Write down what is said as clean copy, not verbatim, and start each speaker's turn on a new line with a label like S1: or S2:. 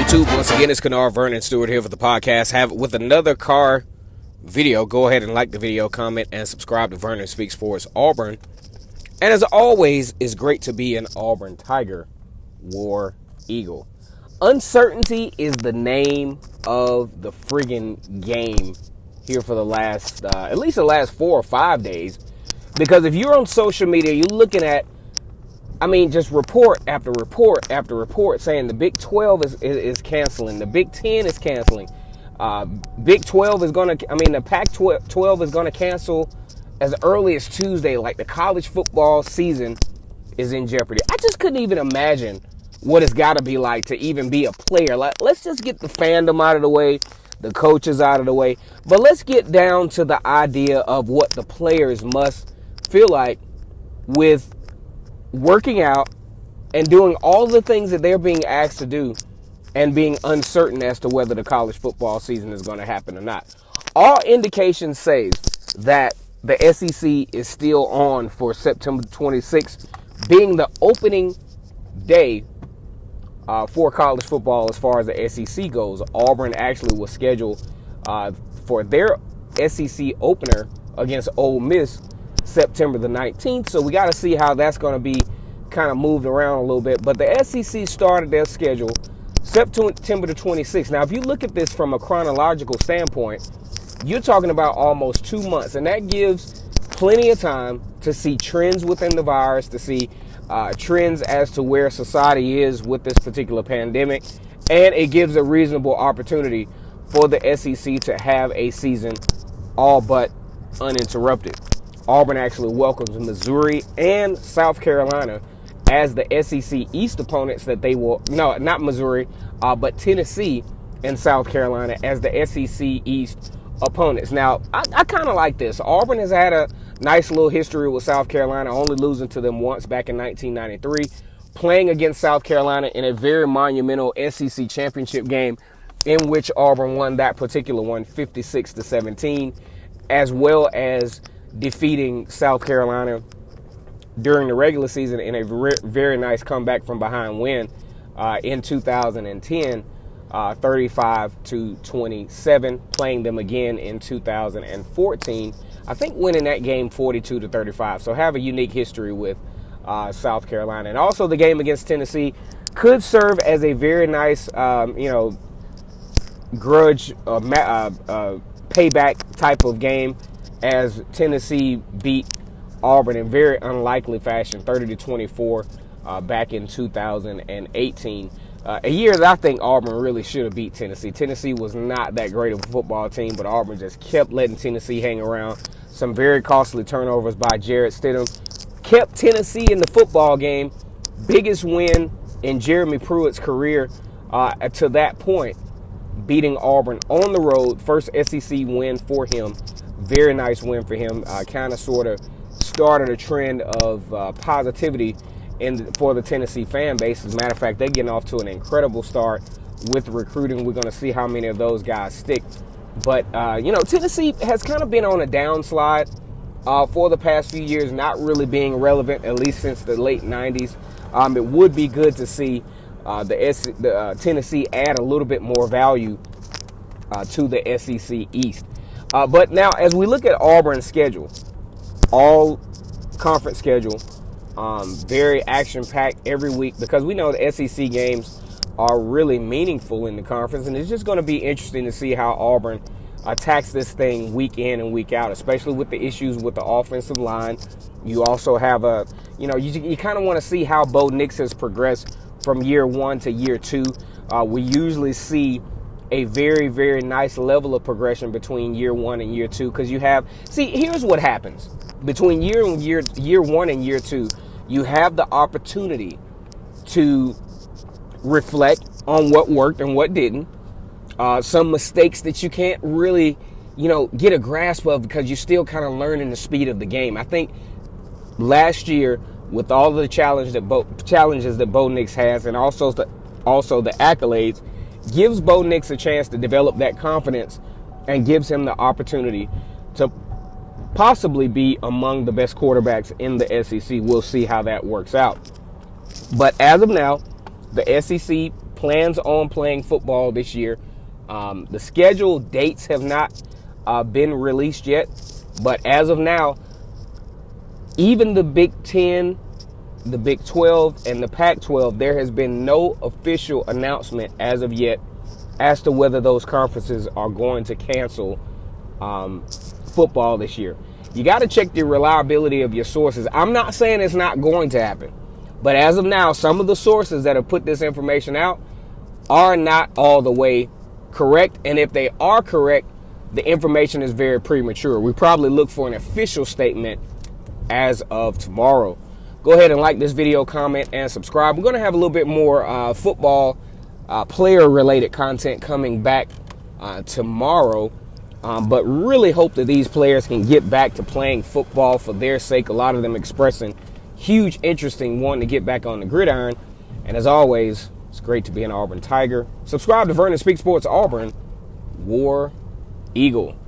S1: YouTube? Once again, it's Kennard Vernon Stewart here for the podcast. Have with another car video. Go ahead and like the video, comment, and subscribe to Vernon Speaks Sports Auburn. And as always, it's great to be an Auburn Tiger, War Eagle. Uncertainty is the name of the friggin' game here for the last, at least the last 4 or 5 days. Because if you're on social media, you're looking at, just report after report after report saying the Big 12 is canceling. The Big 10 is canceling. Big 12 is going to, the Pac-12 is going to cancel as early as Tuesday. Like the college football season is in jeopardy. I just couldn't even imagine what it's got to be like to even be a player. Like, let's just get the fandom out of the way, the coaches out of the way. But let's get down to the idea of what the players must feel like with working out and doing all the things that they're being asked to do and being uncertain as to whether the college football season is going to happen or not. All indications say that the SEC is still on for September 26th, being the opening day for college football as far as the SEC goes. Auburn actually was scheduled for their SEC opener against Ole Miss September the 19th. So we got to see how that's going to be kind of moved around a little bit. But the SEC started their schedule September the 26th. Now, if you look at this from a chronological standpoint, you're talking about almost 2 months. And that gives plenty of time to see trends within the virus, to see trends as to where society is with this particular pandemic. And it gives a reasonable opportunity for the SEC to have a season all but uninterrupted. Auburn actually welcomes Missouri and South Carolina as the SEC East opponents that they will, no, not Missouri, but Tennessee and South Carolina as the SEC East opponents. Now, I kind of like this. Auburn has had a nice little history with South Carolina, only losing to them once back in 1993, playing against South Carolina in a very monumental SEC championship game in which Auburn won that particular one 56-17, as well as defeating South Carolina during the regular season in a very nice comeback from behind win in 2010, 35-27, playing them again in 2014. I think winning that game 42-35. So have a unique history with South Carolina. And also the game against Tennessee could serve as a very nice, grudge payback type of game, as Tennessee beat Auburn in very unlikely fashion, 30-24, back in 2018. A year that I think Auburn really should have beat Tennessee. Tennessee was not that great of a football team, but Auburn just kept letting Tennessee hang around. Some very costly turnovers by Jarrett Stidham kept Tennessee in the football game. Biggest win in Jeremy Pruitt's career to that point, beating Auburn on the road. First SEC win for him. Very nice win for him. Kind of sort of started a trend of positivity for the Tennessee fan base. As a matter of fact, they're getting off to an incredible start with recruiting. We're going to see how many of those guys stick. But, Tennessee has kind of been on a downslide for the past few years, not really being relevant, at least since the late 90s. It would be good to see the Tennessee add a little bit more value to the SEC East. But now, as we look at Auburn's schedule, all conference schedule, very action-packed every week, because we know the SEC games are really meaningful in the conference, and it's just going to be interesting to see how Auburn attacks this thing week in and week out, especially with the issues with the offensive line. You also have you kind of want to see how Bo Nix has progressed from year one to year two. We usually see a very, very nice level of progression between year one and year two, because here's what happens between year one and year two. You have the opportunity to reflect on what worked and what didn't. Some mistakes that you can't really, get a grasp of because you're still kind of learning the speed of the game. I think last year, with all of the challenges that Bo Nix has, and also the accolades, gives Bo Nix a chance to develop that confidence and gives him the opportunity to possibly be among the best quarterbacks in the SEC. We'll see how that works out. But as of now, the SEC plans on playing football this year. The scheduled dates have not been released yet, but as of now, even the Big 10, the Big 12, and the Pac-12, there has been no official announcement as of yet as to whether those conferences are going to cancel football this year. You got to check the reliability of your sources. I'm not saying it's not going to happen, but as of now, some of the sources that have put this information out are not all the way correct. And if they are correct, the information is very premature. We probably look for an official statement as of tomorrow. Go ahead and like this video, comment, and subscribe. We're going to have a little bit more football player-related content coming back tomorrow. But really hope that these players can get back to playing football for their sake. A lot of them expressing huge interest in wanting to get back on the gridiron. And as always, it's great to be an Auburn Tiger. Subscribe to Vernon Speaks Sports Auburn. War Eagle.